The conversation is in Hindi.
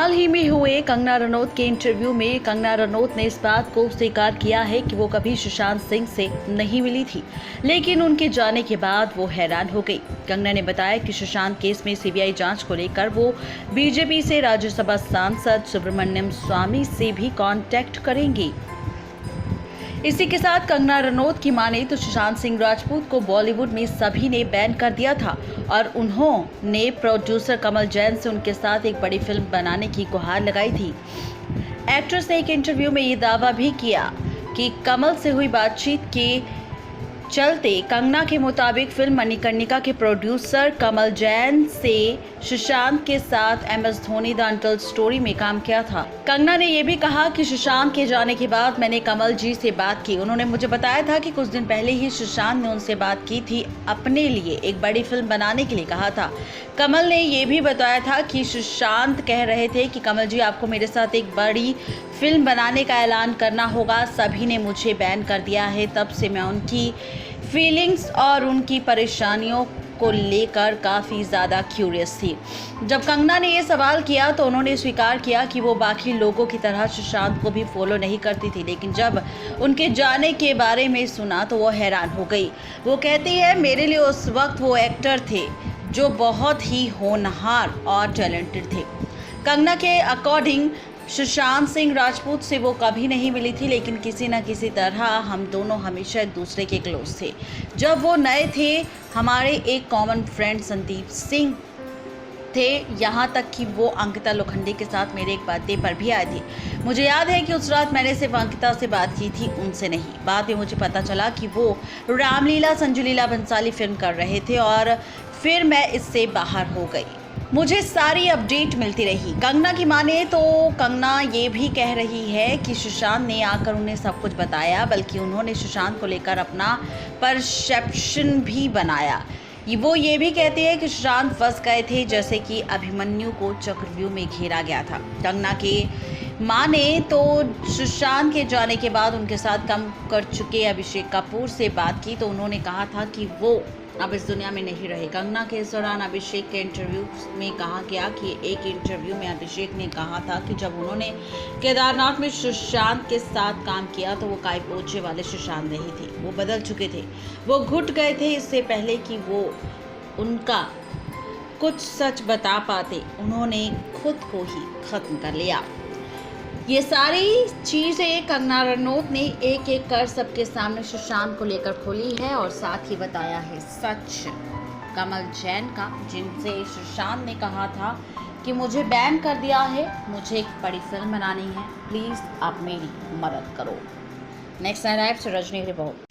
हाल ही में हुए कंगना रनौत के इंटरव्यू में कंगना रनौत ने इस बात को स्वीकार किया है कि वो कभी सुशांत सिंह से नहीं मिली थी, लेकिन उनके जाने के बाद वो हैरान हो गई। कंगना ने बताया कि सुशांत केस में सीबीआई जांच को लेकर वो बीजेपी से राज्यसभा सांसद सुब्रमण्यम स्वामी से भी कांटेक्ट करेंगी। इसी के साथ कंगना रनौत की माने तो सुशांत सिंह राजपूत को बॉलीवुड में सभी ने बैन कर दिया था और उन्होंने प्रोड्यूसर कमल जैन से उनके साथ एक बड़ी फिल्म बनाने की गुहार लगाई थी। एक्ट्रेस ने एक इंटरव्यू में ये दावा भी किया कि कमल से हुई बातचीत के चलते कंगना के मुताबिक फिल्म मणिकर्णिका के प्रोड्यूसर कमल जैन से सुशांत के साथ MS Dhoni the untold story में काम किया था। कंगना ने यह भी कहा कि सुशांत के जाने के बाद मैंने कमल जी से बात की। उन्होंने मुझे बताया था कि कुछ दिन पहले ही सुशांत ने उनसे बात की थी, अपने लिए एक बड़ी फिल्म बनाने के लिए कहा था। कमल ने यह भी बताया था कि सुशांत कह रहे थे कि कमल जी आपको मेरे साथ एक बड़ी फिल्म बनाने का ऐलान करना होगा, सभी ने मुझे बैन कर दिया है। तब से मैं उनकी फीलिंग्स और उनकी परेशानियों को लेकर काफ़ी ज़्यादा क्यूरियस थी। जब कंगना ने ये सवाल किया तो उन्होंने स्वीकार किया कि वो बाकी लोगों की तरह सुशांत को भी फॉलो नहीं करती थी, लेकिन जब उनके जाने के बारे में सुना तो वो हैरान हो गई। वो कहती है, मेरे लिए उस वक्त वो एक्टर थे जो बहुत ही होनहार और टैलेंटेड थे। कंगना के अकॉर्डिंग सुशांत सिंह राजपूत से वो कभी नहीं मिली थी, लेकिन किसी न किसी तरह हम दोनों हमेशा एक दूसरे के क्लोज थे। जब वो नए थे, हमारे एक कॉमन फ्रेंड संदीप सिंह थे, यहाँ तक कि वो अंकिता लोखंडे के साथ मेरे एक बर्थडे पर भी आए थे। मुझे याद है कि उस रात मैंने सिर्फ अंकिता से बात की थी, उनसे नहीं। बाद में मुझे पता चला कि वो रामलीला संजू लीला भंसाली फिल्म कर रहे थे और फिर मैं इससे बाहर हो गई। मुझे सारी अपडेट मिलती रही। कंगना की माने तो कंगना ये भी कह रही है कि सुशांत ने आकर उन्हें सब कुछ बताया, बल्कि उन्होंने सुशांत को लेकर अपना परसेप्शन भी बनाया। वो ये भी कहते हैं कि सुशांत फंस गए थे, जैसे कि अभिमन्यु को चक्रव्यूह में घेरा गया था। कंगना के माने तो सुशांत के जाने के बाद उनके साथ काम कर चुके अभिषेक कपूर से बात की तो उन्होंने कहा था कि वो अब इस दुनिया में नहीं रहे। कंगना के इस दौरान अभिषेक के इंटरव्यू में कहा गया कि एक इंटरव्यू में अभिषेक ने कहा था कि जब उन्होंने केदारनाथ में सुशांत के साथ काम किया तो वो काय पोछे वाले सुशांत नहीं थे, वो बदल चुके थे, वो घुट गए थे। इससे पहले कि वो उनका कुछ सच बता पाते, उन्होंने खुद को ही खत्म कर लिया। ये सारी चीज़ें कंगना रनौत ने एक एक कर सबके सामने सुशांत को लेकर खोली है और साथ ही बताया है सच कमल जैन का, जिनसे सुशांत ने कहा था कि मुझे बैन कर दिया है, मुझे एक बड़ी फिल्म बनानी है, प्लीज़ आप मेरी मदद करो। नेक्स्ट लाइव से रजनी रिपोर्ट।